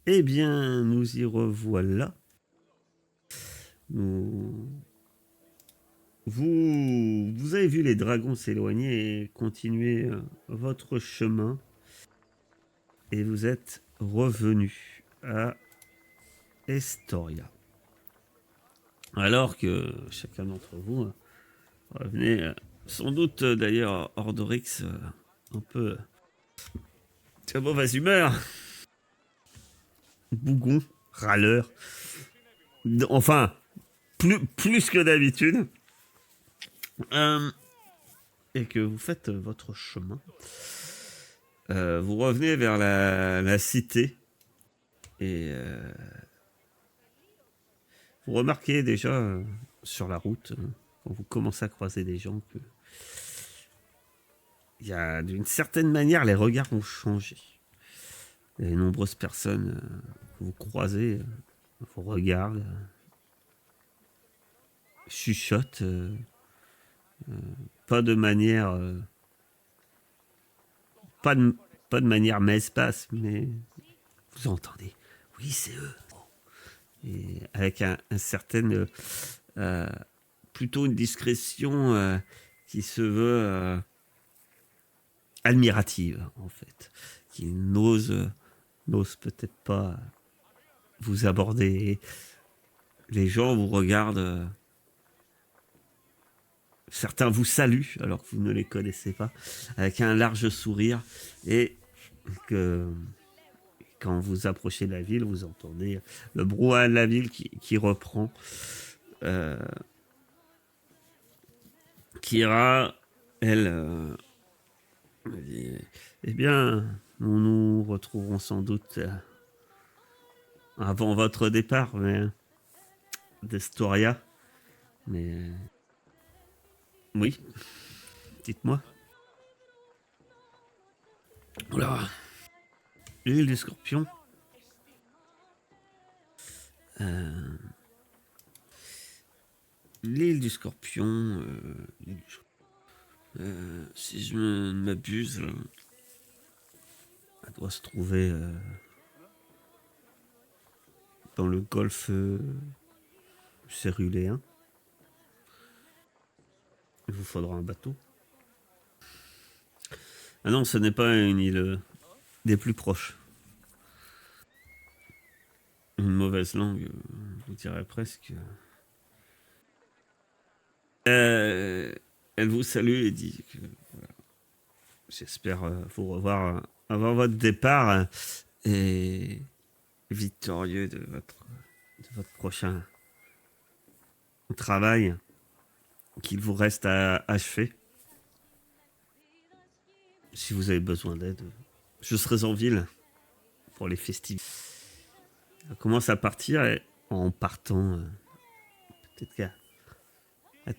Eh bien, nous y revoilà. Vous avez vu les dragons s'éloigner et continuer votre chemin. Et vous êtes revenu à Estoria. Alors que chacun d'entre vous revenait sans doute d'ailleurs Ordorix un peu de mauvaise humeur. Bougon, râleur. Enfin, plus que d'habitude. Et que vous faites votre chemin. Vous revenez vers la cité. Et vous remarquez déjà sur la route, quand vous commencez à croiser des gens, que il y a d'une certaine manière, les regards ont changé. Les nombreuses personnes que vous croisez vous regardent, chuchotent, pas de manière, pas de manière mais-espace, mais vous entendez. Oui, c'est eux. Et avec un certain, plutôt une discrétion qui se veut admirative, en fait, qui n'ose peut-être pas vous aborder. Les gens vous regardent, certains vous saluent alors que vous ne les connaissez pas, avec un large sourire, et que quand vous approchez de la ville, vous entendez le brouhaha de la ville qui reprend. Kira, elle, dit, eh bien, nous nous retrouverons sans doute avant votre départ, d'Estoria. Mais oui, dites-moi. Oula, l'île du Scorpion. Euh, l'île du Scorpion. Si je ne m'abuse, elle doit se trouver dans le golfe céruléen. Il vous faudra un bateau. Ah non, ce n'est pas une île des plus proches. Une mauvaise langue, je vous dirais presque. Elle vous salue et dit que voilà, j'espère vous revoir avant votre départ et victorieux de votre prochain travail qu'il vous reste à achever. Si vous avez besoin d'aide, je serai en ville pour les festivités. Elle commence à partir et en partant, peut-être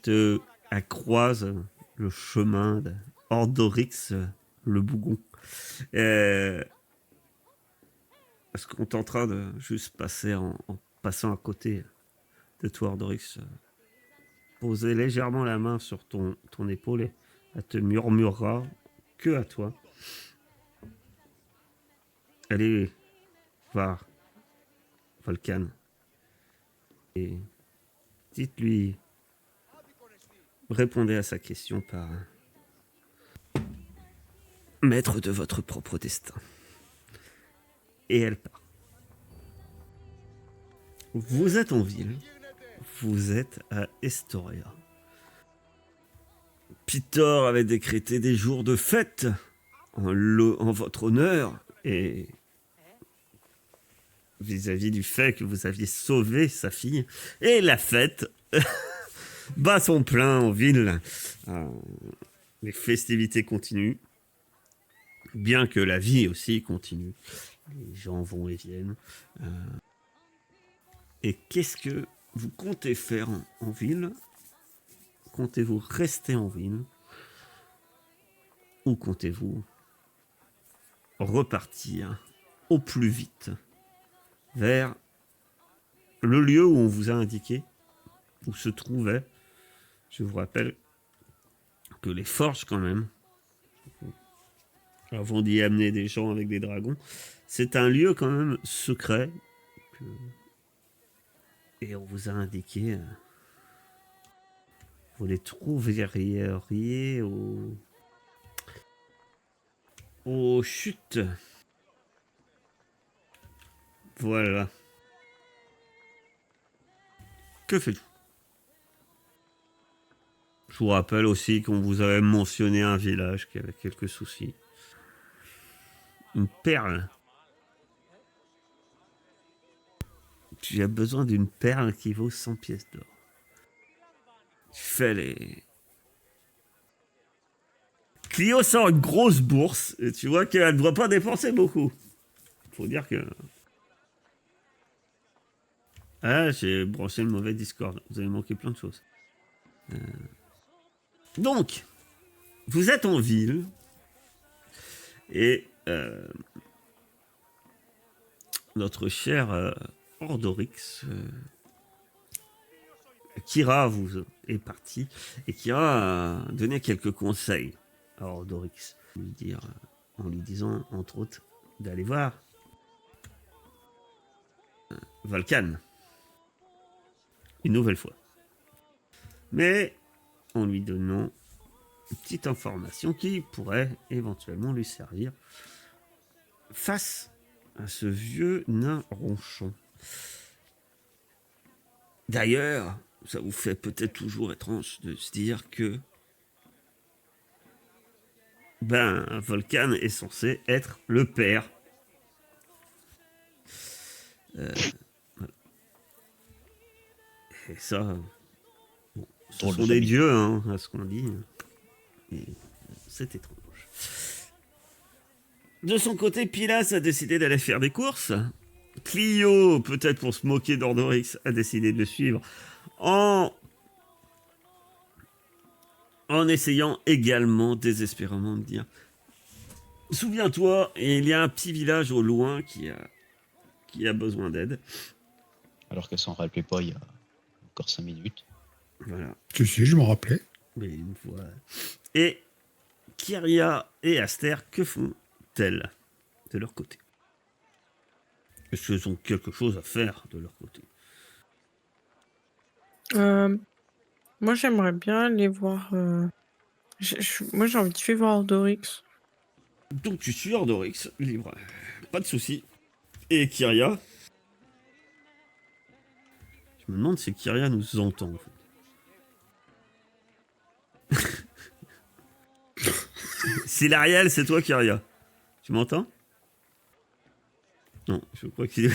qu'elle croise le chemin d'Ordorix, le bougon. Elle se contentera de juste passer en passant à côté de toi, Ordorix. Poser légèrement la main sur ton épaule et elle te murmurera que à toi. Allez voir Volcan et dites-lui, répondez à sa question par maître de votre propre destin. Et elle part. Vous êtes en ville, vous êtes à Estoria. Pitor avait décrété des jours de fête en votre honneur et vis-à-vis du fait que vous aviez sauvé sa fille. Et la fête bat son plein en ville. Les festivités continuent, bien que la vie aussi continue. Les gens vont et viennent. Et qu'est-ce que vous comptez faire en ville? Comptez-vous rester en ville? Ou comptez-vous repartir au plus vite vers le lieu où on vous a indiqué, où se trouvait? Je vous rappelle que les forges, quand même, avant d'y amener des gens avec des dragons, C'est un lieu quand même secret. Et on vous a indiqué... vous les trouveriez aux chutes. Voilà. Que faites-vous? Je vous rappelle aussi qu'on vous avait mentionné un village qui avait quelques soucis. Une perle. Tu as besoin d'une perle qui vaut 100 pièces d'or. Tu fais les... Clio sort une grosse bourse et tu vois qu'elle ne doit pas dépenser beaucoup. Faut dire que... Ah, j'ai branché le mauvais Discord. Vous avez manqué plein de choses. Donc, vous êtes en ville et notre cher Ordorix, Kira vous est parti et Kira a donné quelques conseils à Ordorix. En lui disant, entre autres, d'aller voir Volcan. Une nouvelle fois. Mais en lui donnant une petite information qui pourrait éventuellement lui servir face à ce vieux nain ronchon. D'ailleurs, ça vous fait peut-être toujours étrange de se dire que Volcan est censé être le père. Voilà. Et ça, bon, ce sont des dieux, hein, à ce qu'on dit. Et c'est étrange. De son côté, Pilas a décidé d'aller faire des courses. Clio, peut-être pour se moquer d'Ordorix, a décidé de le suivre en essayant également désespérément de dire: souviens-toi, il y a un petit village au loin qui a besoin d'aide. Alors qu'elle s'en rappelait pas il y a encore 5 minutes. Voilà. Si, je m'en rappelais. Mais une fois. Et Kyria et Aster, que font-elles de leur côté? Est-ce qu'elles ont quelque chose à faire de leur côté? Moi, j'aimerais bien aller voir. Moi, j'ai envie de suivre Ordorix. Donc tu suis Ordorix, libre. Pas de souci. Et Kyria? Je me demande si Kyria nous entend, en fait. Si l'Ariel, c'est toi, Kyria. Tu m'entends? Non, je crois qu'il...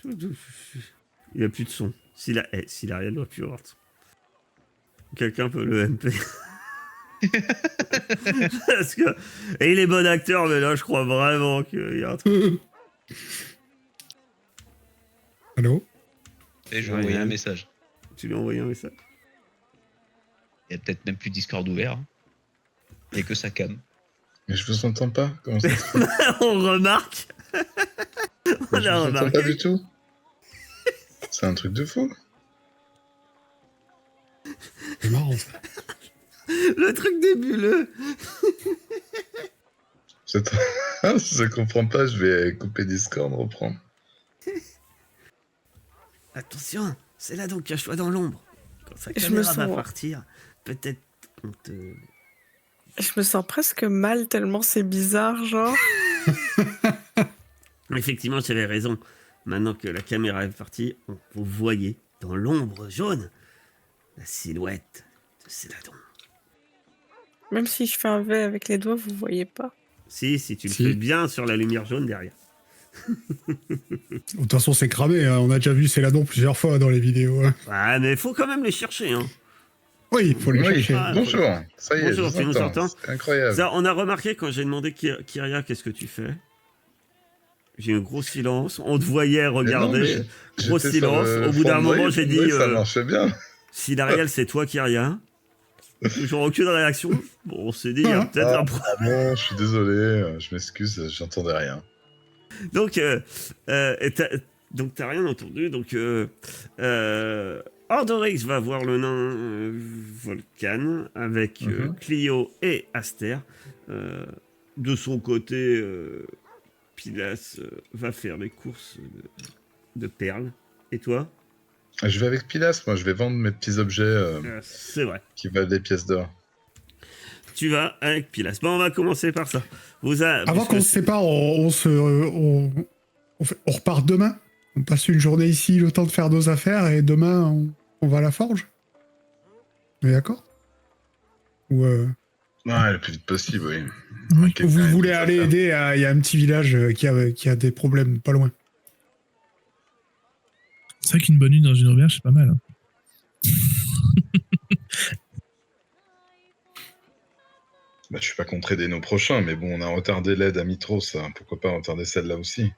Il n'y a plus de son. Si l'Ariel doit plus avoir de son. Quelqu'un peut le MP. Parce que... Et il est bon acteur, mais là, je crois vraiment qu'il y a un truc. Allô? Et je lui ai envoyé un message. Tu lui as envoyé un message? Il y a peut-être même plus Discord ouvert. Hein. Et que ça cam. Mais je vous entends pas. Comment ça se fait? On remarque. On Je a vous entends pas remarqué. du tout. C'est un truc de fou. C'est marrant, ça. Le truc débuleux. Je comprends pas, je vais couper Discord, reprendre. Attention, c'est là donc cache-toi dans l'ombre. Quand sa Je me caméra va sens- partir, peut-être on te... Je me sens presque mal tellement c'est bizarre, genre. Effectivement, tu avais raison. Maintenant que la caméra est partie, vous voyez dans l'ombre jaune la silhouette de Céladon. Même si je fais un V avec les doigts, vous voyez pas. Si tu le Si. fais bien sur la lumière jaune derrière. De toute façon, c'est cramé. Hein. On a déjà vu Céladon plusieurs fois dans les vidéos. Hein. Ah, mais il faut quand même les chercher. Hein. Oui, il faut les Oui, chercher. Ah, bonjour. Ça y est, Bonjour, je tu vous nous entends? entends. C'est incroyable. Ça, on a remarqué quand j'ai demandé Kyria, qu'est-ce que tu fais? J'ai eu un gros silence. On te voyait regarder. Gros J'étais silence. sur le Au bout d'un Fondry, moment, j'ai dit ça marchait bien. si l'Ariel, c'est toi, Kyria. Toujours aucune réaction. Bon, on s'est dit, il y a peut-être un problème. Bon, je suis désolé, je m'excuse, j'entendais rien. Donc, t'as rien entendu. Donc, Ordorix va voir le nain Volcan avec Clio et Aster. De son côté, Pilas va faire les courses de perles. Et toi? Je vais avec Pilas, moi, je vais vendre mes petits objets C'est vrai. qui valent des pièces d'or. Tu vas avec Pilas. Bon, on va commencer par ça. Avant qu'on se sépare, on repart demain. On passe une journée ici, le temps de faire nos affaires, et demain, on va à la forge. On est d'accord? Ou Ouais, le plus vite possible, oui. Oui. Ok, vous quand même, voulez ça aller fait. aider il y a un petit village qui a des problèmes pas loin. C'est vrai qu'une bonne nuit dans une auberge, c'est pas mal. Hein. Bah, je suis pas contre aider nos prochains, mais bon, on a retardé l'aide à Mitros, hein. Pourquoi pas retarder celle-là aussi?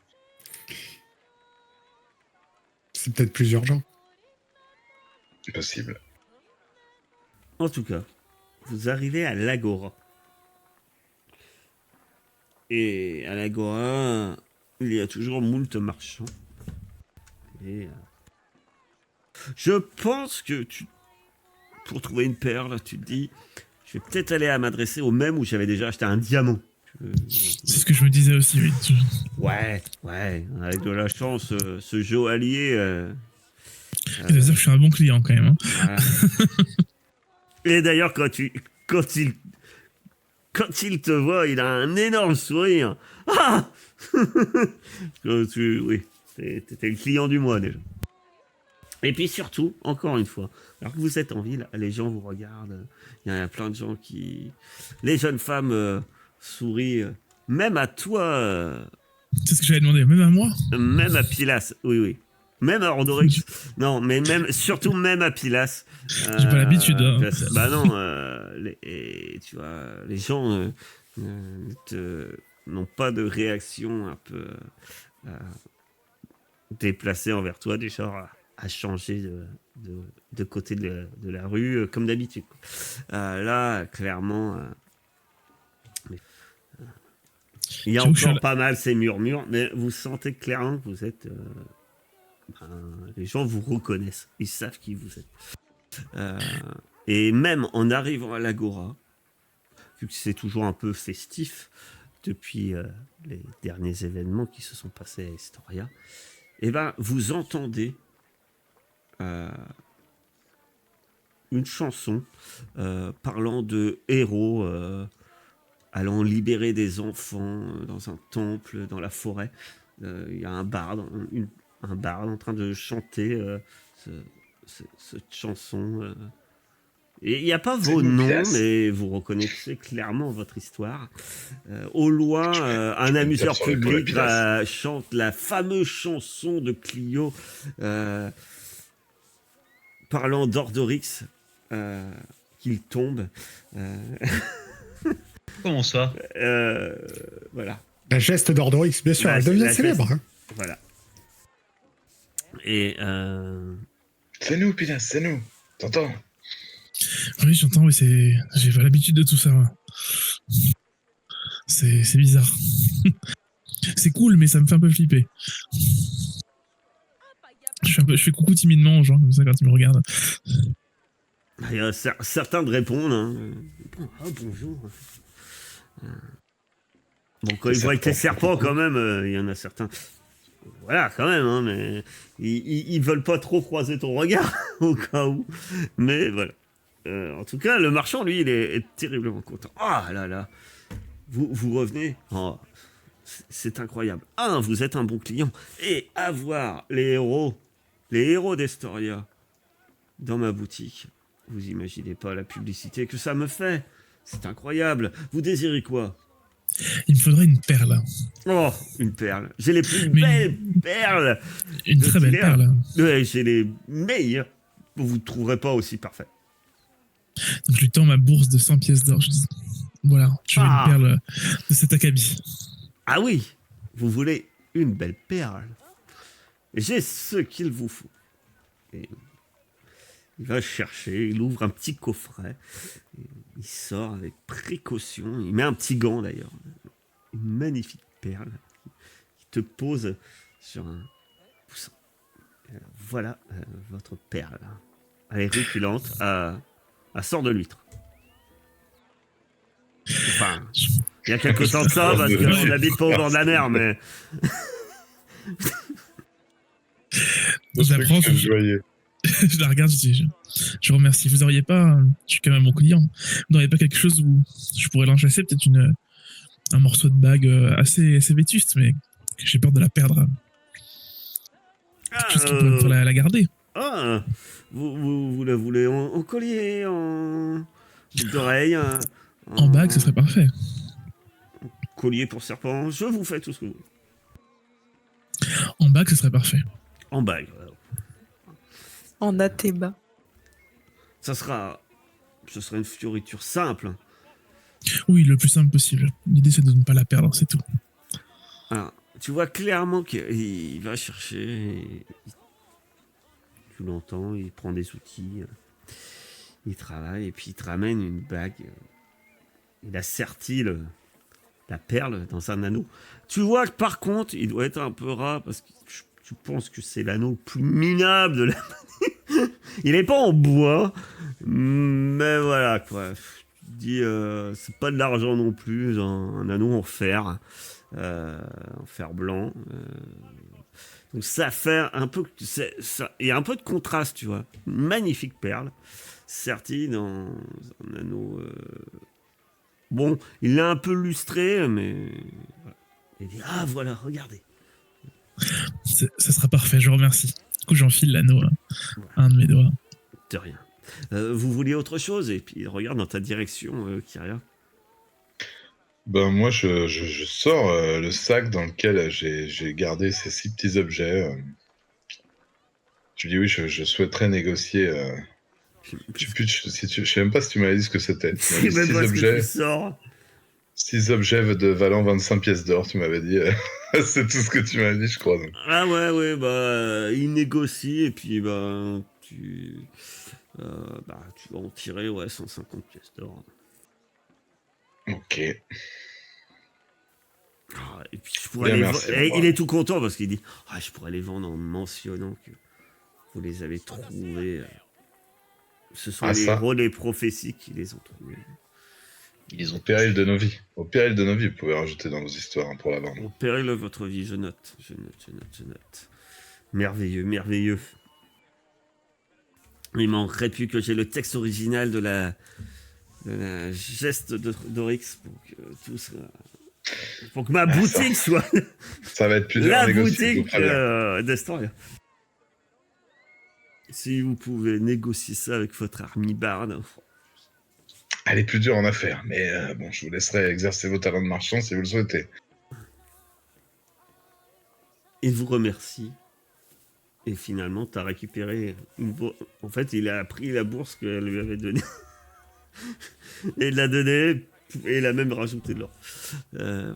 C'est peut-être plus urgent. Possible. En tout cas, vous arrivez à l'Agora. Et à l'Agora, il y a toujours moult marchands. Et je pense que pour trouver une perle, tu te dis, je vais peut-être aller à m'adresser au même où j'avais déjà acheté un diamant. C'est ce que je me disais aussi, oui. Ouais, avec de la chance, ce joaillier. Ça veut dire que je suis un bon client quand même. Hein. Voilà. Et d'ailleurs, quand il te voit, il a un énorme sourire. Ah oui, t'étais le client du mois déjà. Et puis surtout, encore une fois, alors que vous êtes en ville, les gens vous regardent. Il y a plein de gens qui... Les jeunes femmes sourient, même à toi, C'est ce que j'avais demandé, même à moi. même à Pilas, oui. Même à Ordorix. Non, mais surtout même à Pilas. J'ai pas l'habitude. Hein. Bah non, tu vois, les gens n'ont pas de réaction un peu déplacée envers toi, du genre à changer de côté de la rue, comme d'habitude. Là, clairement, il y a encore pas mal ces murmures, mais vous sentez clairement que vous êtes... les gens vous reconnaissent, ils savent qui vous êtes. Et même en arrivant à l'Agora, vu que c'est toujours un peu festif depuis les derniers événements qui se sont passés à Estoria, et ben vous entendez une chanson parlant de héros allant libérer des enfants dans un temple, dans la forêt. Il y a un barde, un barde en train de chanter cette chanson. Et il n'y a pas vos noms, mais vous reconnaissez clairement votre histoire. Au loin, un amuseur public chante la fameuse chanson de Clio parlant d'Ordorix qu'il tombe. Comment ça? Voilà. La geste d'Ordorix, bien sûr, elle devient célèbre. Hein. Voilà. Et C'est nous, Pilas, c'est nous. T'entends? Oui, j'entends, mais j'ai pas l'habitude de tout ça. Moi. C'est bizarre. C'est cool, mais ça me fait un peu flipper. Je fais coucou timidement aux gens comme ça quand ils me regardent. il y a certains te répondent. Hein. Ah, bonjour. Bon, quand ils voient tes serpents, quand même, il y en a certains. Voilà, quand même, hein, mais ils veulent pas trop croiser ton regard, au cas où. Mais voilà. En tout cas, le marchand, lui, il est terriblement content. Ah là là, vous revenez. Oh, c'est incroyable. Vous êtes un bon client. Et avoir les héros d'Estoria dans ma boutique. Vous imaginez pas la publicité que ça me fait. C'est incroyable. Vous désirez quoi? Il me faudrait une perle. Oh, une perle. J'ai les plus belles perles. Une très belle perle. Ouais, j'ai les meilleures. Vous ne trouverez pas aussi parfait. Donc je lui tends ma bourse de 100 pièces d'or. Je dis, voilà, je veux une perle de cet acabit. Ah oui, vous voulez une belle perle. J'ai ce qu'il vous faut. Et il va chercher, il ouvre un petit coffret. Il sort avec précaution. Il met un petit gant d'ailleurs. Une magnifique perle qui te pose sur un poussin. Voilà votre perle. Elle est rutilante, à sort de l'huître. Enfin, Il y a quelque temps de ça, parce qu'on n'habite pas au bord de la mer, mais... J'apprends, Je suis joyeux. je la regarde, je vous remercie. Vous auriez pas, je suis quand même mon client, vous n'auriez pas quelque chose où je pourrais l'enchasser, peut-être un morceau de bague assez vétuste, mais j'ai peur de la perdre. Quelque chose qui pourrait me faire la garder. Ah, vous la voulez en collier, en boucle d'oreille, En bague, ce serait parfait. collier pour serpent, je vous fais tout ce que vous voulez. En bague, ce serait parfait. En bague. En Athéba. Ce sera une fioriture simple. Oui, le plus simple possible. L'idée, c'est de ne pas la perdre, c'est tout. Alors, tu vois clairement qu'il va chercher. Tu l'entends, il prend des outils, il travaille et puis il te ramène une bague. Il a serti la perle dans un anneau. Tu vois que par contre, il doit être un peu ras parce que tu penses que c'est l'anneau le plus minable de la Il n'est pas en bois, mais voilà quoi. Tu te dis, c'est pas de l'argent non plus, un anneau en fer blanc. Donc ça fait un peu, il y a un peu de contraste, tu vois. Une magnifique perle, sertie dans un anneau. Bon, il l'a un peu lustré, mais voilà. Il dit ah voilà, regardez. Ça sera parfait, je vous remercie. Du coup, j'enfile l'anneau à un de mes doigts. De rien. Vous vouliez autre chose? Et puis il regarde dans ta direction, Kyria. Ben moi, je sors le sac dans lequel j'ai gardé ces 6 petits objets. Je dis oui, je souhaiterais négocier. Je sais même pas si tu m'avais dit ce que c'était. Tu m'avais dit C'est même pas ce que tu objets, sors. 6 objets de valant 25 pièces d'or, tu m'avais dit. C'est tout ce que tu m'avais dit, je crois. Donc. Ah ouais, bah il négocie et puis bah tu vas en tirer 150 pièces d'or. Ok. Ah, et puis je pourrais Bien, les merci, et au il est tout content parce qu'il dit je pourrais les vendre en mentionnant que vous les avez trouvés. Ce sont les ça. héros des prophéties qui les ont trouvés. Ils les Au ont péril de nos vies. Au péril de nos vies, vous pouvez rajouter dans vos histoires pour la vendre. Au péril de votre vie, je note. Merveilleux. Il manquerait plus que j'ai le texte original de la geste d'Oryx pour que ma boutique soit Ça va être plus dur la à négocier. boutique d'Estoria. Si vous pouvez négocier ça avec votre armibarde. Elle est plus dure en affaires, mais bon, je vous laisserai exercer vos talents de marchand si vous le souhaitez. Il vous remercie. Et finalement, tu as récupéré une bourse. En fait, il a pris la bourse qu'elle lui avait donnée. Et il l'a donnée. Et il a même rajouté de l'or. Voilà.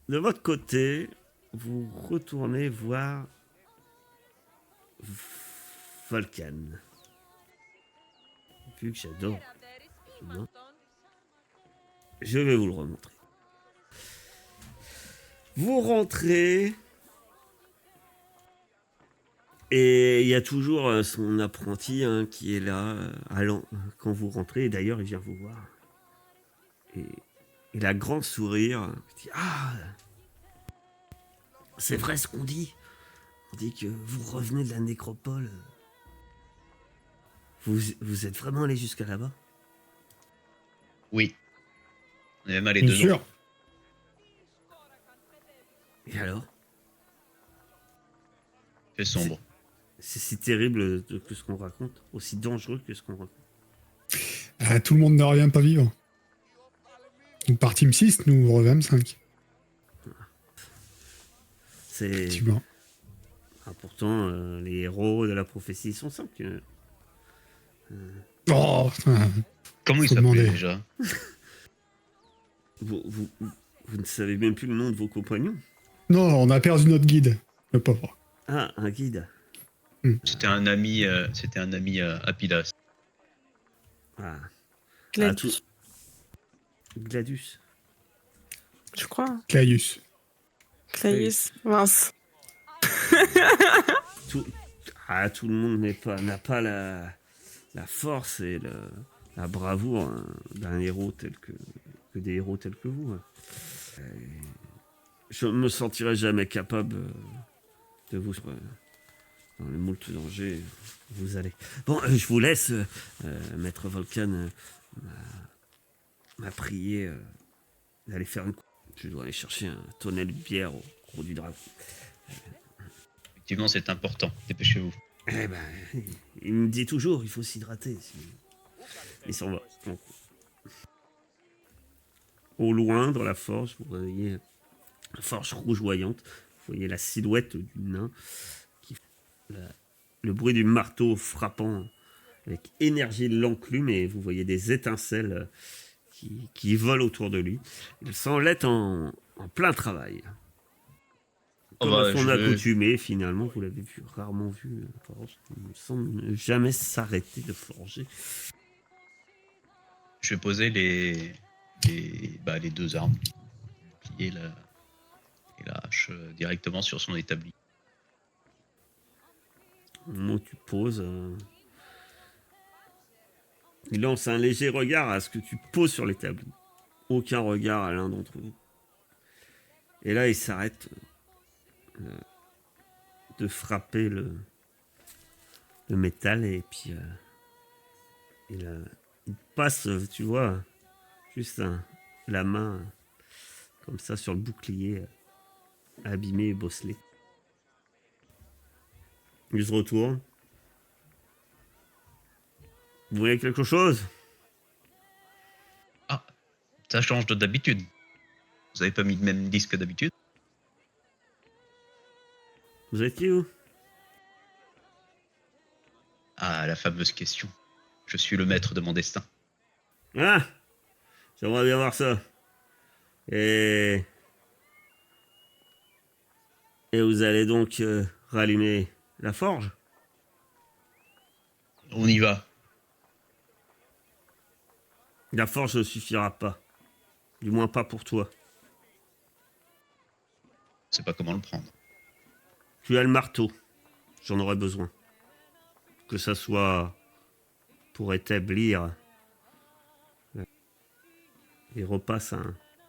De votre côté, vous retournez voir Volcan. Vu que j'adore. Je vais vous le remontrer. Vous rentrez. Et il y a toujours son apprenti qui est là quand vous rentrez. Et d'ailleurs, il vient vous voir. Et il a un grand sourire. Il dit c'est vrai ce qu'on dit. On dit que vous revenez de la nécropole. Vous êtes vraiment allé jusqu'à là-bas? Oui. On est même allé Bien dedans. sûr. Et alors? C'est sombre. C'est si terrible que ce qu'on raconte, aussi dangereux que ce qu'on raconte. Tout le monde ne revient pas vivant. Donc par Team 6, nous revenons 5. C'est... Effectivement. Pourtant, les héros de la prophétie sont simples. Oh, putain. Comment il Faut s'appelait demander. déjà? Vous ne savez même plus le nom de vos compagnons? Non, on a perdu notre guide, le pauvre. Ah, un guide. C'était un ami à Pilas. Ah. Gladius, Gladius. je crois. Claius. Claius, mince. Tout le monde n'a pas la force et la bravoure d'un héros tel que que des héros tels que vous. Je ne me sentirai jamais capable de vous... dans les moultes dangers, vous allez... Bon, je vous laisse. Maître Volcan m'a prié d'aller faire une... Je dois aller chercher un tonnet de bière au Gros du Dragon. Effectivement, c'est important. Dépêchez-vous. Eh ben, il me dit toujours, il faut s'hydrater. Il s'en va. Bon. Au loin, dans la forge, vous voyez la forge rougeoyante. Vous voyez la silhouette du nain. Le bruit du marteau frappant avec énergie l'enclume et vous voyez des étincelles qui volent autour de lui. Il semble être en plein travail. Oh Comme bah, à son je vais- accoutumé, finalement, vous l'avez vu, rarement vu. Il ne semble ne jamais s'arrêter de forger. Je vais poser les deux armes, le bouclier et la hache directement sur son établi. Au moment où tu poses, il lance un léger regard à ce que tu poses sur l'établi. Aucun regard à l'un d'entre vous. Et là, il s'arrête de frapper le métal et puis il passe, tu vois, juste la main comme ça sur le bouclier abîmé et bosselé. Il se retourne. Vous voyez quelque chose? Ah, ça change de d'habitude. Vous avez pas mis le même disque que d'habitude? Vous étiez où? Ah, la fameuse question. Je suis le maître de mon destin. Ah, j'aimerais bien voir ça. Et vous allez donc rallumer la forge? On y va. La forge ne suffira pas. Du moins pas pour toi. Je sais pas comment le prendre. Tu as le marteau. J'en aurais besoin. Que ça soit pour établir. Il repasse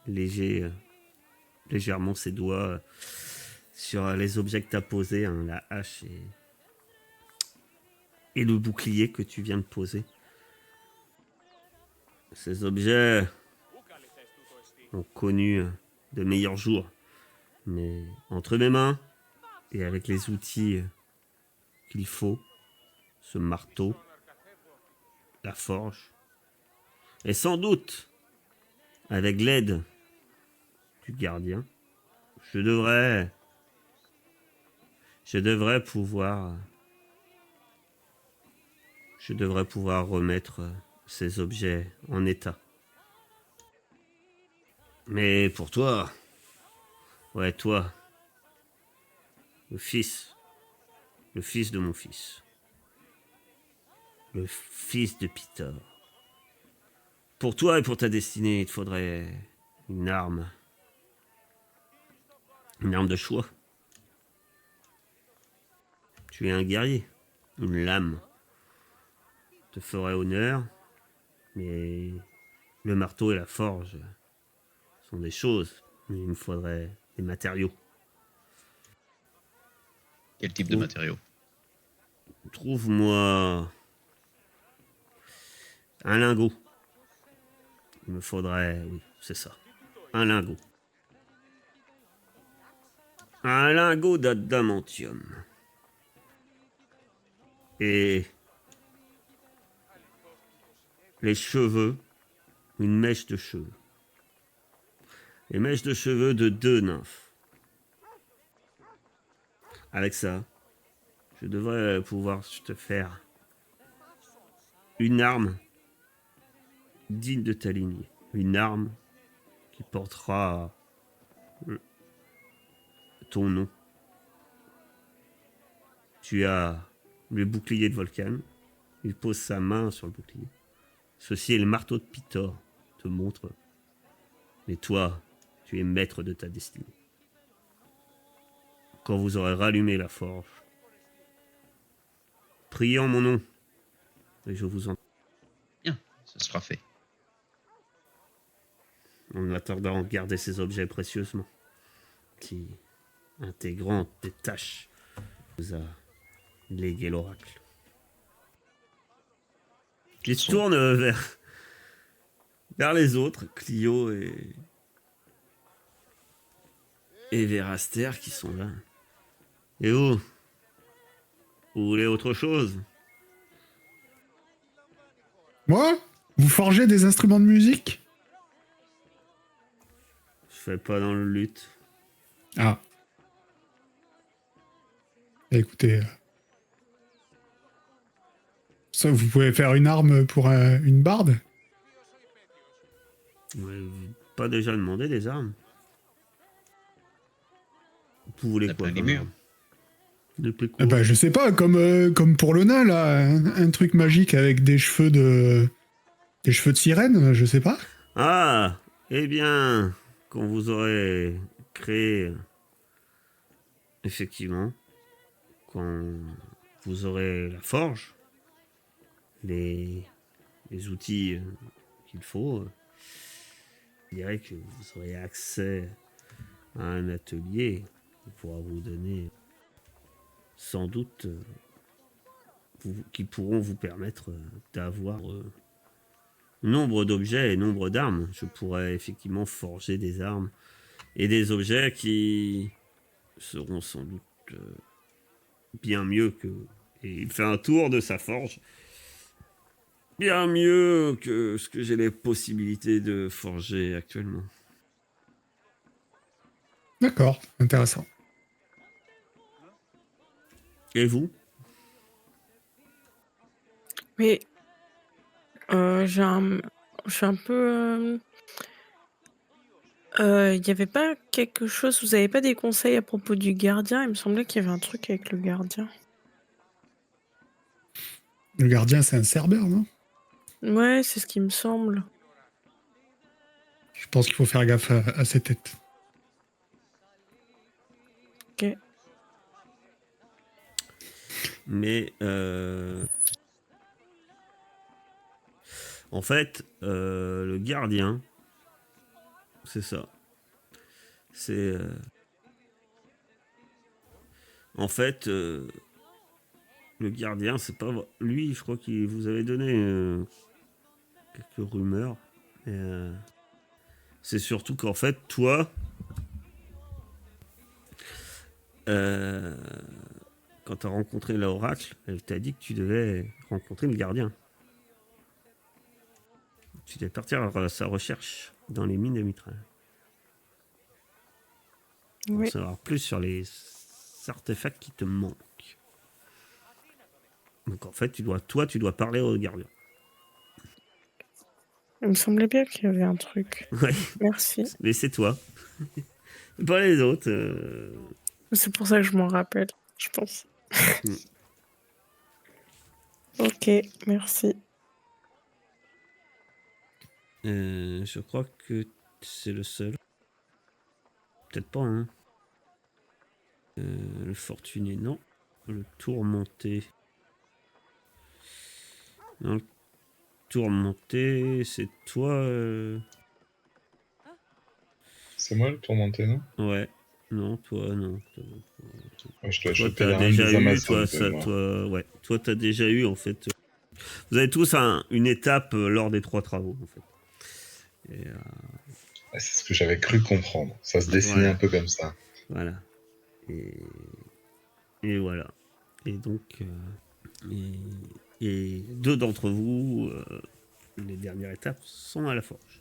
légèrement ses doigts sur les objets que tu as posés, hein, la hache et le bouclier que tu viens de poser. Ces objets ont connu de meilleurs jours, mais entre mes mains et avec les outils qu'il faut, ce marteau, la forge, et sans doute avec l'aide du gardien, je devrais pouvoir remettre ces objets en état. Mais pour toi, ouais, toi, le fils de mon fils, le fils de Pitor, pour toi et pour ta destinée, il te faudrait une arme de choix. Tu es un guerrier, une lame te ferait honneur, mais le marteau et la forge sont des choses. Il me faudrait des matériaux. Quel type de matériaux? Trouve-moi un lingot. Il me faudrait, oui, c'est ça, un lingot. Un lingot d'adamantium. Et les cheveux, une mèche de cheveux. Les mèches de cheveux de 2 nymphes. Avec ça, je devrais pouvoir te faire une arme digne de ta lignée. Une arme qui portera ton nom. Tu as le bouclier de Volcan. Il pose sa main sur le bouclier. Ceci est le marteau de Pitor. Te montre. Mais toi, tu es maître de ta destinée. Quand vous aurez rallumé la forge, priez en mon nom. Et je vous en... Bien, ce sera fait. en attendant garder ces objets précieusement, qui, intégrant des tâches, vous a légué l'oracle. Il se tourne vers les autres, Clio et Véraster qui sont là. Et vous voulez autre chose? Moi? Vous forgez des instruments de musique? Je fais pas dans le luth. Ah. Écoutez, ça, vous pouvez faire une arme pour une barde? Vous m'avez pas déjà demandé des armes? Vous voulez Ça quoi peut les comme murs. arme? Depuis Eh ben, je sais pas, comme pour le nain, là, un truc magique avec des cheveux de sirène, je sais pas. Ah, eh bien, quand vous aurez créé, effectivement, quand vous aurez la forge, les outils qu'il faut, je dirais que vous aurez accès à un atelier qui pourra vous donner sans doute, qui pourront vous permettre d'avoir nombre d'objets et nombre d'armes. Je pourrais effectivement forger des armes et des objets qui seront sans doute bien mieux que... Et il fait un tour de sa forge. Bien mieux que ce que j'ai les possibilités de forger actuellement. D'accord, intéressant. Et vous? Mais j'ai un... je suis un peu... il n'y avait pas quelque chose... Vous avez pas des conseils à propos du gardien? Il me semblait qu'il y avait un truc avec le gardien. Le gardien, c'est un cerbère, non? Ouais, c'est ce qui me semble. Je pense qu'il faut faire gaffe à ses têtes. Ok. Mais en fait, le gardien, c'est ça. C'est en fait le gardien, c'est pas lui. Je crois qu'il vous avait donné quelques rumeurs. Et, c'est surtout qu'en fait, toi, quand tu as rencontré l'oracle, elle t'a dit que tu devais rencontrer le gardien. Tu devais partir à sa recherche dans les mines de Mithril. Pour Oui. savoir plus sur les artefacts qui te manquent. Donc en fait, tu dois parler au gardien. Il me semblait bien qu'il y avait un truc. Ouais, Merci. mais c'est toi. Pas les autres. C'est pour ça que je m'en rappelle, je pense. Mm. Ok, merci. Je crois que c'est le seul. Peut-être pas, hein. Le fortuné, non. Le tourmenté. Non, le tourmenté, c'est toi. C'est moi le tourmenté, non? Ouais. Non, toi, non. Ouais, je dois Toi, choper t'as la reine déjà des eu, Amazones, moi. ouais. Toi, t'as déjà eu, en fait. Vous avez tous une étape lors des 3 travaux, en fait. Et, Ah, c'est ce que j'avais cru comprendre. Ça se dessinait Voilà. un peu comme ça. voilà. Et voilà. Et donc, et 2 d'entre vous, les dernières étapes, sont à la forge.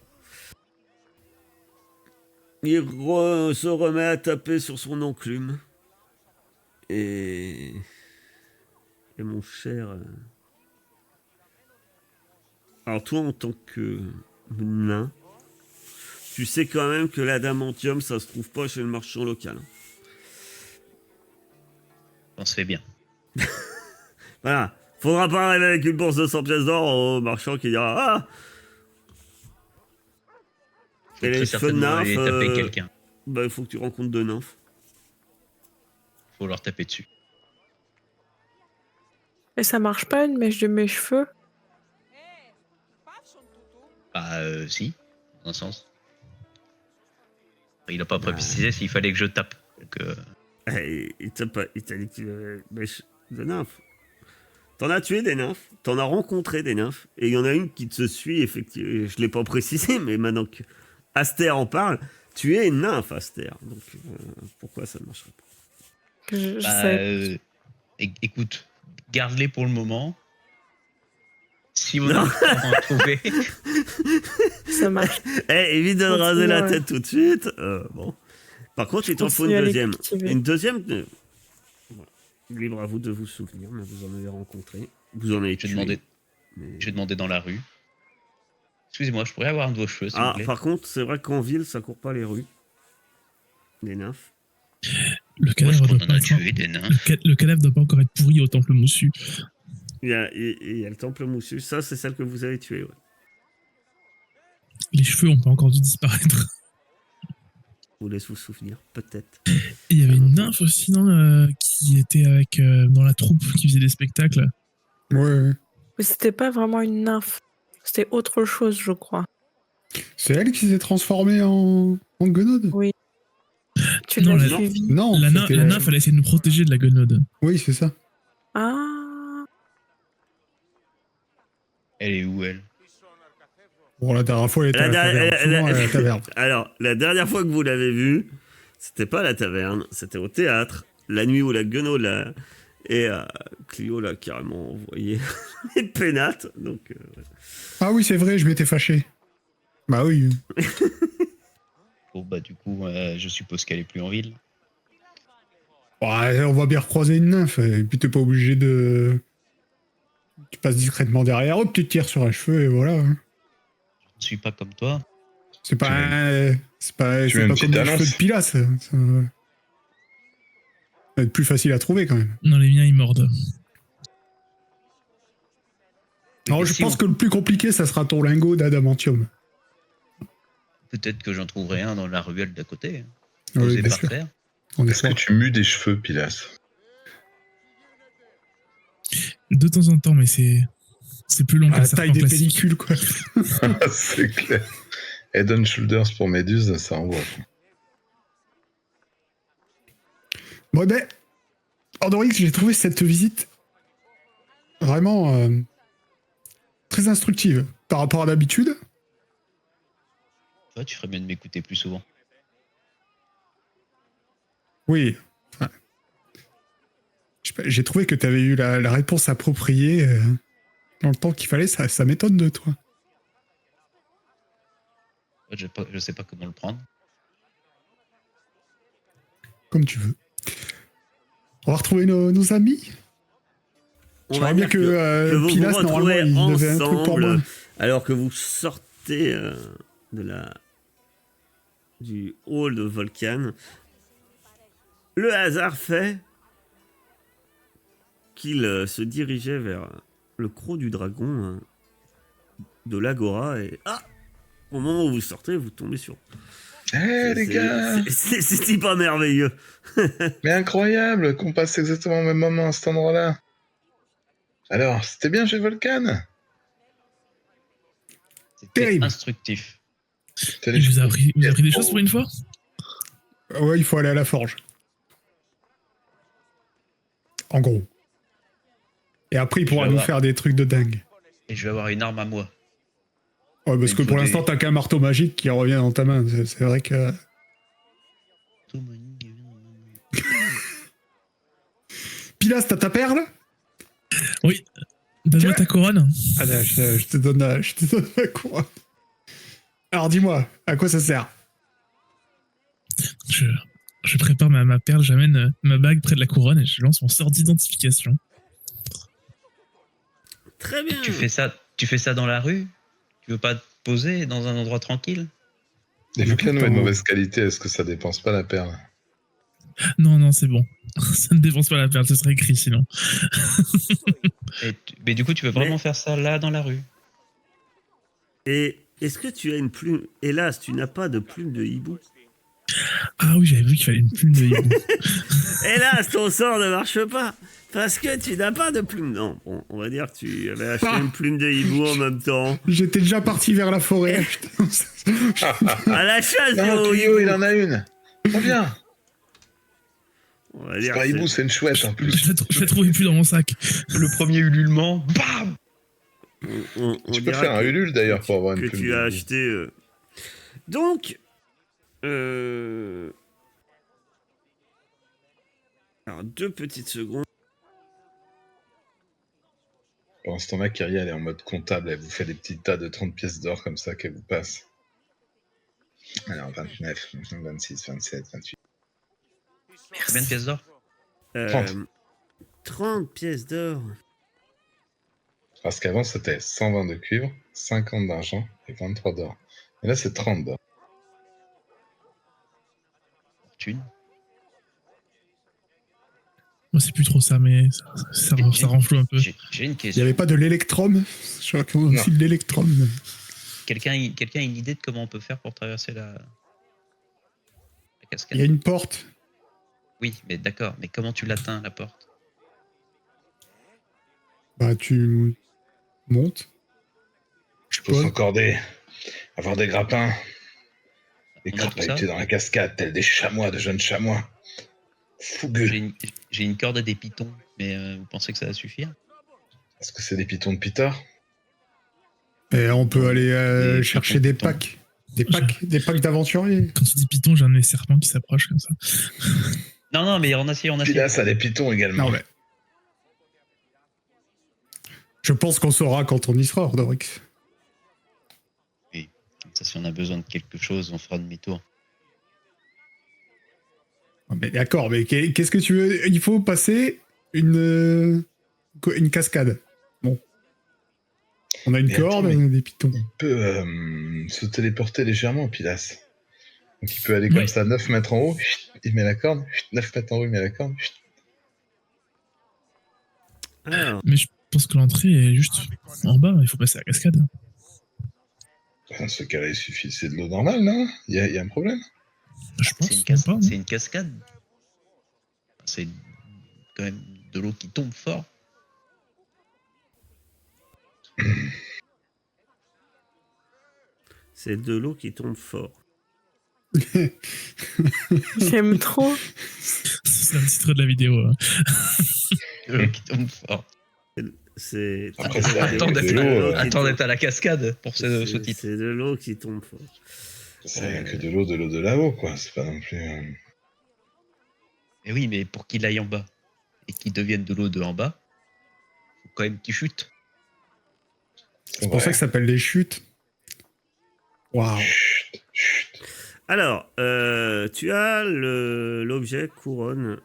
Il se remet à taper sur son enclume. Et mon cher... Alors toi, en tant que nain, tu sais quand même que l'adamantium, ça se trouve pas chez le marchand local. On se fait bien. Voilà. Faudra pas arriver avec une bourse de 100 pièces d'or au marchand qui dira « Ah !» Faut Et les très cheveux de certainement nymphe, aller taper quelqu'un. bah, il faut que tu rencontres 2 nymphes. Faut leur taper dessus. Et ça marche pas, une mèche de mes cheveux? Bah, si, dans un sens. Il a pas Bah. précisé s'il fallait que je tape. Donc, Il t'a dit que tu avais des nymphes. T'en as tué des nymphes, t'en as rencontré des nymphes, et il y en a une qui te suit, effectivement. Je l'ai pas précisé, mais maintenant que Aster en parle, tu es une nymphe, Aster. Donc, pourquoi ça ne marcherait pas? Je bah, sais. écoute, garde-les pour le moment. Si on Non. arrive pas à en trouver, Ça marche. Évite de te Continue, raser la ouais. tête tout de suite. Bon. Par contre, il t'en faut Continue à une les deuxième. cultiver. Une deuxième. Voilà. Libre à vous de vous souvenir, mais vous en avez rencontré. Vous en avez je tué. vais demander dans la rue. Excusez-moi, je pourrais avoir un de vos cheveux, s'il vous Ah, plaît. par contre, c'est vrai qu'en ville, ça court pas les rues. Les nymphes. Le Moi, cadavre je doit qu'on en pas a être- tué des nains. le cadavre doit pas encore être pourri au temple moussu. Il y a le temple moussu. Ça, c'est celle que vous avez tuée. Ouais. Les cheveux ont pas encore dû disparaître. Vous laisse vous souvenir, peut-être. Et il y avait une nymphe aussi, non, qui était avec dans la troupe qui faisait des spectacles. Ouais. Mais c'était pas vraiment une nymphe. C'était autre chose, je crois. C'est elle qui s'est transformée en guenaude? Oui. Tu Non, l'as la- suivi. Non, La c'était- nymphe, elle a essayé de nous protéger de la guenaude. Oui, c'est ça. Ah. Elle est où, elle? Bon, la dernière fois, elle était à la taverne. Souvent, elle est à la taverne. Alors, la dernière fois que vous l'avez vue, c'était pas à la taverne, c'était au théâtre. La nuit où la guenaude là, et Clio l'a carrément envoyé les pénates. Donc, ouais. Ah oui, c'est vrai, je m'étais fâché. Bah oui. Bon, bah, du coup, je suppose qu'elle est plus en ville. Ouais, on va bien recroiser une nymphe, et puis t'es pas obligé de... Tu passes discrètement derrière, hop, tu te tires sur un cheveu, et voilà. hein. Je ne suis pas comme toi. C'est pas Tu un... C'est pas, tu c'est mets une pas petite comme les cheveux annonce. de Pilas. Ça va être plus facile à trouver, quand même. Non, les miens, ils mordent. Alors, Et je si pense on- que le plus compliqué, ça sera ton lingot d'adamantium. Peut-être que j'en trouverai un dans la ruelle d'à côté. Oui, Posé bien par sûr. terre. On Est-ce que espère. tu mues des cheveux, Pilas? De temps en temps, mais c'est plus long À qu'un la serpent taille des classique. pellicules, quoi. C'est clair. Head and Shoulders pour Méduse, ça envoie. Bon, ben, Ordorix, j'ai trouvé cette visite vraiment très instructive par rapport à d'habitude. Toi, tu ferais bien de m'écouter plus souvent. Oui. Enfin, je sais pas, j'ai trouvé que tu avais eu la réponse appropriée dans le temps qu'il fallait. Ça m'étonne de toi. Je sais pas comment le prendre. Comme tu veux. On va retrouver nos amis. On Je va vois bien dire que, vous Pilas, vous normalement, retrouvez il devait un truc pour moi. ensemble alors que vous sortez du hall de Volcan. Le hasard fait qu'il se dirigeait vers le croc du dragon de l'Agora et au moment où vous sortez, vous tombez sur. Hé les gars! C'est pas merveilleux. Mais incroyable qu'on passe exactement au même moment à cet endroit-là. Alors, c'était bien chez Volcan? C'était Terrible. instructif. Il vous a appris des choses pour une fois? Ouais, il faut aller à la forge. En gros. Et après, il pourra Je vais nous voir. faire des trucs de dingue. Et je vais avoir une arme à moi. Ouais, parce Il que faut pour des- l'instant, t'as qu'un marteau magique qui revient dans ta main. C'est vrai que. Pilas, t'as ta perle? Oui. Donne-moi Tiens. ta couronne. Allez, je te donne la couronne. Alors dis-moi, à quoi ça sert? Je prépare ma perle, j'amène ma bague près de la couronne et je lance mon sort d'identification. Très bien. Tu fais ça dans la rue? Tu veux pas te poser dans un endroit tranquille? Et vu que l'anneau est de Attends. mauvaise qualité, est-ce que ça dépense pas la perle? Non, c'est bon. Ça ne dépense pas la perle, ce serait écrit sinon. Mais du coup, tu veux vraiment faire ça là dans la rue? Et est-ce que tu as une plume? Hélas, tu n'as pas de plume de hibou. Ah oui, j'avais vu qu'il fallait une plume de hibou. Hélas, ton sort ne marche pas. Parce que tu n'as pas de plume. Non, bon, on va dire que tu avais acheté une plume de hibou en même temps. J'étais déjà parti vers la forêt. Putain. À la chasse Non, au Clio, hibou. il en a une. Trop bien. On va C'est dire pas un que hibou, c'est une chouette en plus. Je l'ai trouvé plus dans mon sac. Le premier ululement, bam. on Tu peux dira faire un que- Ulule d'ailleurs pour avoir une que plume tu de as hibou. acheté. Donc, alors 2 petites secondes. Pendant ce temps-là, Kyria, elle est en mode comptable. Elle vous fait des petits tas de 30 pièces d'or comme ça qu'elle vous passe. Alors, 29, 26, 27, 28. Combien de pièces d'or? 30. 30 pièces d'or. Parce qu'avant, c'était 120 de cuivre, 50 d'argent et 23 d'or. Et là, c'est 30 d'or. Thune. Moi, c'est plus trop ça, mais ça renfloue un peu. J'ai une Il n'y question. avait pas de l'électrum. Je crois qu'on a Non. aussi de l'électrum. Quelqu'un a une idée de comment on peut faire pour traverser la cascade? Il y a une porte. Oui, mais d'accord. Mais comment tu l'atteins, la porte? Bah, tu montes. Je Faut suppose. s'encorder, avoir des grappins, et On a tout ça? crapahuter dans la cascade, tels des chamois, de jeunes chamois. Fougueux. J'ai une corde et des pitons, mais vous pensez que ça va suffire? Est-ce que c'est des pitons de Peter? Et on peut aller Des chercher pitons, des pitons. packs. Des packs d'aventuriers. Quand tu dis python, j'ai un de mes serpents qui s'approche comme ça. Non, mais en acier, en Puis acier. là, ça a des pitons également. Non, mais. Je pense qu'on saura quand on y sera, Ordorix. Ça, si on a besoin de quelque chose, on fera demi-tour. Mais d'accord, mais qu'est-ce que tu veux? Il faut passer une cascade. Bon. On a une Mais attends, corde, mais- on a des pitons. Il peut se téléporter légèrement, Pilas. Donc il peut aller comme ça 9 mètres en haut, il met la corde, 9 mètres en haut, il met la corde. Alors, Mais je pense que l'entrée est juste en bas, il faut passer à la cascade. Dans ce cas-là, il suffit, c'est de l'eau normale, non? Il y a un problème? Je pense C'est une, même pas, non c'est une cascade. C'est quand même de l'eau qui tombe fort. c'est de l'eau qui tombe fort. J'aime trop. C'est le titre de la vidéo. De l'eau qui tombe fort. C'est Après, c'est c'est de attends l'eau d'être qui là, tombe- Attends d'être à la cascade pour ce c'est- titre. C'est de l'eau qui tombe fort. C'est rien que de l'eau de là-haut, quoi. C'est pas non plus. Mais oui, mais pour qu'il aille en bas et qu'il devienne de l'eau de en bas, faut quand même qu'il chute. C'est pour ça que ça s'appelle les chutes. Waouh. Chut, chut. Alors, tu as l'objet couronne.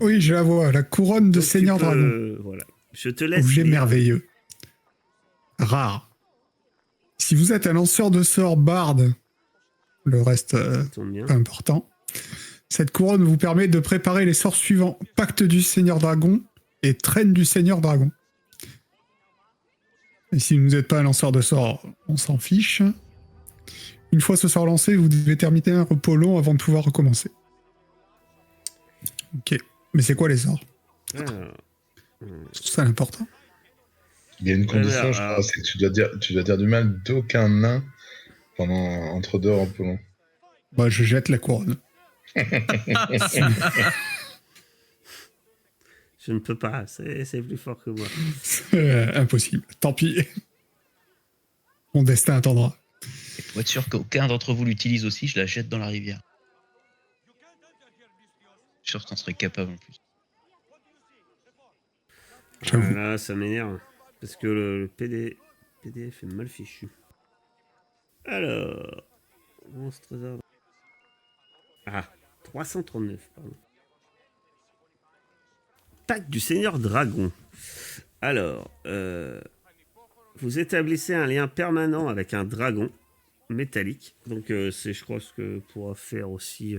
Oui, je la vois, la couronne de donc tu Seigneur peux- Dragon. Voilà. Je te laisse. Objet lire. merveilleux. Rare. Si vous êtes un lanceur de sorts barde, le reste Ça tombe bien. peu important, cette couronne vous permet de préparer les sorts suivants: Pacte du Seigneur Dragon et Traîne du Seigneur Dragon. Et si vous n'êtes pas un lanceur de sorts, on s'en fiche. Une fois ce sort lancé, vous devez terminer un repos long avant de pouvoir recommencer. Ok. Mais c'est quoi les sorts? Alors, C'est ça l'important. Il y a une condition, Alors, je crois, c'est que tu dois dire du mal d'aucun nain entre deux repos longs. Bah, je jette la couronne. je ne peux pas. C'est plus fort que moi. Impossible. Tant pis. Mon destin attendra. Et pour être sûr qu'aucun d'entre vous l'utilise aussi, je la jette dans la rivière. Je suis sûr que t'en serais capable en plus. J'avoue. Là, ça m'énerve. Parce que le PDF est mal fichu. Alors. 11 trésors. Ah, 339, pardon. Pacte du Seigneur Dragon. Alors, vous établissez un lien permanent avec un dragon métallique. Donc, c'est, je crois, ce que pourra faire aussi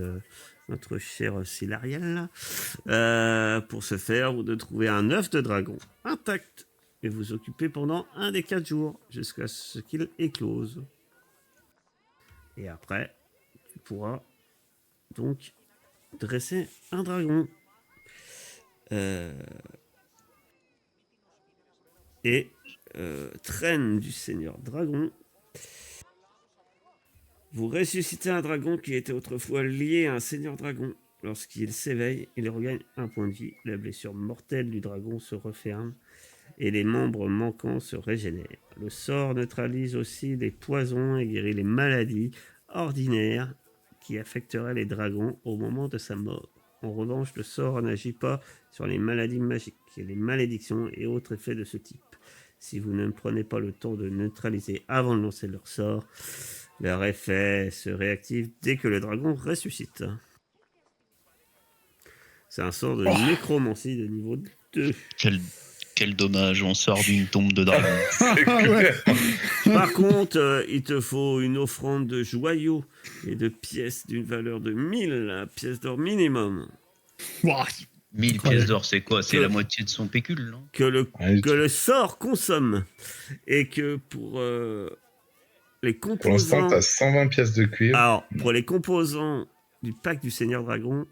notre cher Silariel. Pour ce faire, vous devez trouver un œuf de dragon intact et vous occuper pendant un des 4 jours jusqu'à ce qu'il éclose. Et après, tu pourras donc dresser un dragon. Traîne du Seigneur Dragon. Vous ressuscitez un dragon qui était autrefois lié à un Seigneur Dragon. Lorsqu'il s'éveille, il regagne un point de vie. La blessure mortelle du dragon se referme et les membres manquants se régénèrent. Le sort neutralise aussi les poisons et guérit les maladies ordinaires qui affecteraient les dragons au moment de sa mort. En revanche, le sort n'agit pas sur les maladies magiques, les malédictions et autres effets de ce type. Si vous ne prenez pas le temps de neutraliser avant de lancer leur sort, leur effet se réactive dès que le dragon ressuscite. C'est un sort de nécromancie de niveau 2. Quel dommage, on sort d'une tombe de dragon. C'est clair. Par contre, il te faut une offrande de joyaux et de pièces d'une valeur de 1000 pièces d'or minimum. Ouah, 1000 pièces d'or, c'est quoi? C'est la moitié de son pécule, non? Que le sort consomme. Et que pour les Pour composants... l'instant, t'as 120 pièces de cuivre. Alors, pour les composants du pack du Seigneur Dragon,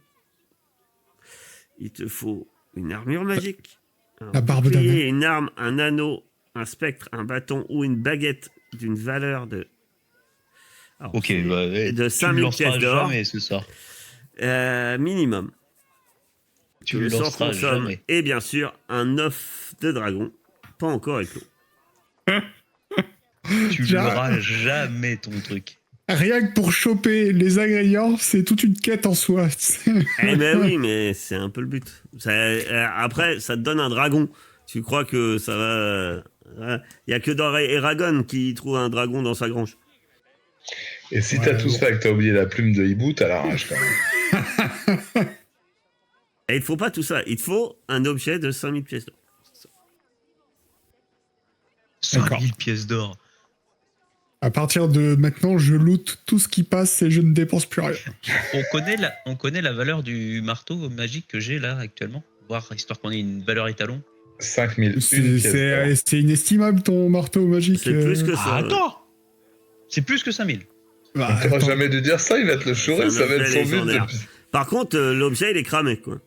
il te faut une armure magique, La barbe bouclier, d'Amen. une arme, un anneau, un spectre, un bâton ou une baguette d'une valeur de... Alors, Ok, bah, de tu 5000 le lanceras pièces d'or jamais, ce sort. minimum. Tu Que le le sort lanceras consomme. jamais. Et bien sûr, un œuf de dragon, pas encore éclos. Tu Déjà- l'auras jamais, ton truc. Rien que pour choper les ingrédients, c'est toute une quête en soi. Eh ben oui, mais c'est un peu le but. Après, ça te donne un dragon. Tu crois que ça va... Il n'y a que dans Eragon qui trouve un dragon dans sa grange. Et si Ouais, t'as tout bon. ça et que t'as oublié la plume de hibou, t'as la rage quand même. Et il ne faut pas tout ça. Il te faut un objet de 5000 pièces d'or. 5000 pièces d'or. À partir de maintenant, je loot tout ce qui passe et je ne dépense plus rien. On connaît la valeur du marteau magique que j'ai là actuellement. Voir, histoire qu'on ait une valeur étalon. 5000 C'est inestimable ton marteau magique. C'est plus que ça. Ah, attends! C'est plus que 5000. Bah, T'auras attends. jamais dû dire ça, il va te le chourer, C'est ça un va être objet son but. légendaire. depuis- Par contre, l'objet, il est cramé, quoi.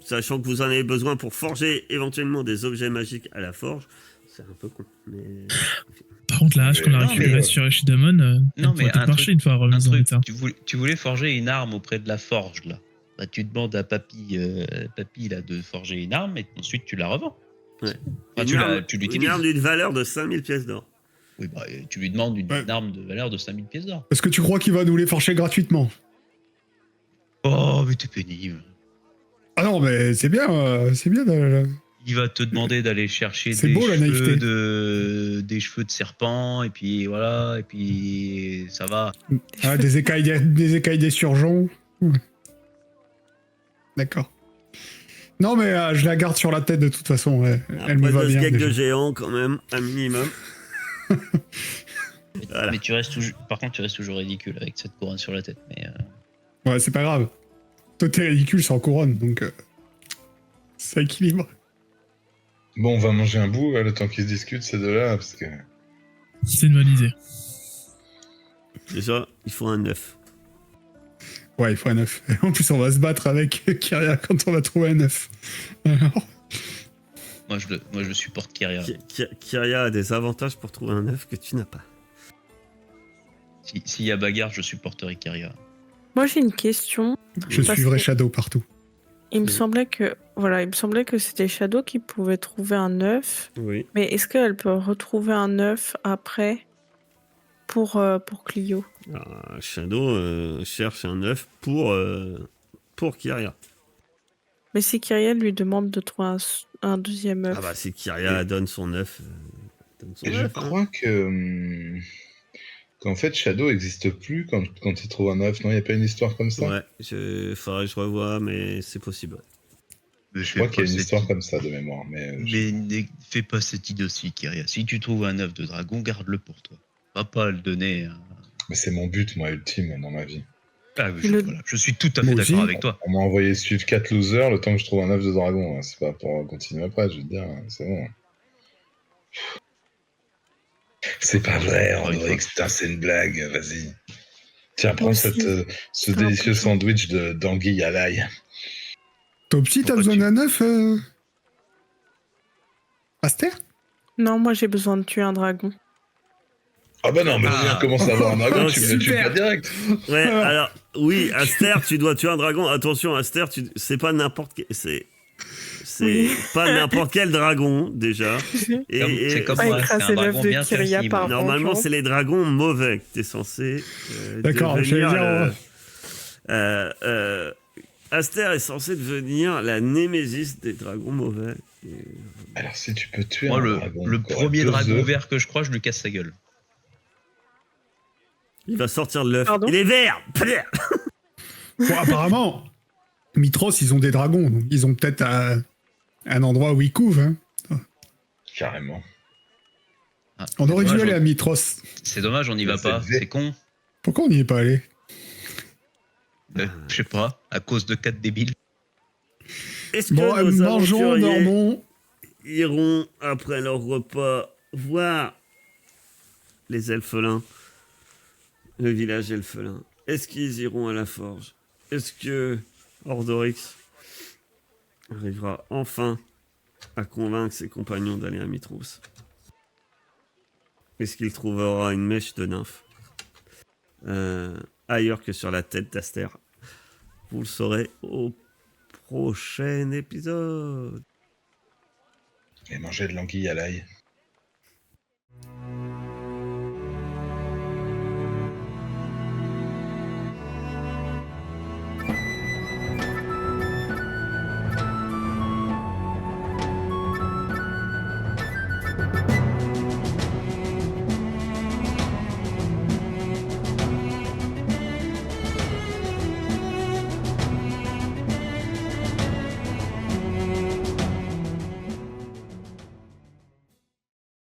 Sachant que vous en avez besoin pour forger éventuellement des objets magiques à la forge, c'est un peu con. Mais... Par contre, la hache qu'on a Non, récupérée mais- sur Shidamon, Non, elle pourrait mais un peut-être marcher truc- une fois Un remise en truc, état. tu voulais forger une arme auprès de la forge là. Bah, tu demandes à Papy là, de forger une arme et ensuite tu la revends. Ouais. Enfin, tu Une l'utilises. arme d'une valeur de 5000 pièces d'or. Oui, bah, tu lui demandes une Ouais. arme de valeur de 5000 pièces d'or. Est-ce que tu crois qu'il va nous les forger gratuitement? Oh, mais t'es pénible. Ah non, mais c'est bien, Il va te demander d'aller chercher C'est des beau, la naïveté. cheveux des cheveux de serpent et puis voilà, et puis ça va. Ah, des écailles des surgeons. D'accord. Non, mais je la garde sur la tête de toute façon. Ouais. Elle me Après va deux bien. gags déjà. de géant, quand même, un minimum. Voilà. Mais tu restes toujours, par contre, tu restes toujours ridicule avec cette couronne sur la tête. Mais Ouais, c'est pas grave. Toi, t'es ridicule sans couronne, donc ça équilibre. Bon, on va manger un bout le temps qu'ils se discutent ces deux-là, parce que... C'est une bonne idée. Déjà, il faut un œuf. Ouais, il faut un œuf. En plus, on va se battre avec Kyria quand on va trouver un œuf. Alors, moi, je supporte Kyria. Kyria a des avantages pour trouver un œuf que tu n'as pas. S'il y a bagarre, je supporterai Kyria. Moi, j'ai une question. je Parce suivrai que- Shadow partout. Il me semblait que c'était Shadow qui pouvait trouver un œuf. Oui. Mais est-ce qu'elle peut retrouver un œuf après pour Clio? Alors, Shadow cherche un œuf pour Kyria. Mais si Kyriel lui demande de trouver un deuxième œuf. Ah bah si Kyria donne son œuf, donne son Et je œuf, hein. crois que... qu'en fait, Shadow n'existe plus quand il trouve un œuf. Non, il n'y a pas une histoire comme ça? Ouais, faudrait que je revoie, mais c'est possible. Je crois qu'il y a une histoire comme ça de mémoire, mais... Mais fais pas cette idiotie, Kyria. Si tu trouves un œuf de dragon, garde-le pour toi. Va pas le donner. Mais c'est mon but, moi, ultime, dans ma vie. Ah oui, Le- voilà, je suis tout à fait Moi d'accord aussi. avec toi. On m'a envoyé suivre 4 losers le temps que je trouve un œuf de dragon. Hein. C'est pas pour continuer après, je veux dire, c'est bon. C'est pas vrai, Encore une Andrix, putain, c'est une blague, vas-y. Tiens, prends Moi ce aussi. C'est délicieux un peu chaud. sandwich d'anguille à l'ail. Topsy, t'as Pourquoi besoin tu- d'un œuf Aster? Non, moi j'ai besoin de tuer un dragon. Ah bah non, mais si Ah. tu commences à avoir un dragon, Donc, tu me le tues super. pas direct. Ouais, Alors. alors, oui, Aster, tu dois tuer un dragon. Attention, Aster, c'est pas n'importe quel. C'est Oui. pas n'importe quel dragon, déjà. C'est comme Pas moi, c'est écraser un l'œuf dragon de bien Kyria sensible. par Normalement, vengeance. c'est les dragons mauvais que t'es censé D'accord, devenir. j'allais dire, Aster est censé devenir la némésis des dragons mauvais. Alors si tu peux tuer Moi, un le dragon, le qui aura premier 2 dragon œufs, vert que je crois, je lui casse sa gueule. Il va sortir de l'œuf. Pardon Il est vert. Bon, apparemment, Mitros, ils ont des dragons. Donc ils ont peut-être un endroit où ils couvent. Hein. carrément. Ah, On c'est aurait dû dommage, aller à Mitros. C'est dommage, on n'y va C'est pas. élevé. C'est con. Pourquoi on n'y est pas allé? Je sais pas, à cause de 4 débiles. Est-ce que Bon, nos mangeons, aventuriers dormons. iront, après leur repas, voir les elfelins, le village elfelin? Est-ce qu'ils iront à la forge? Est-ce que Ordorix arrivera enfin à convaincre ses compagnons d'aller à Mitros? Est-ce qu'il trouvera une mèche de nymphe ailleurs que sur la tête d'Aster? Vous le saurez au prochain épisode. Et manger de l'anguille à l'ail.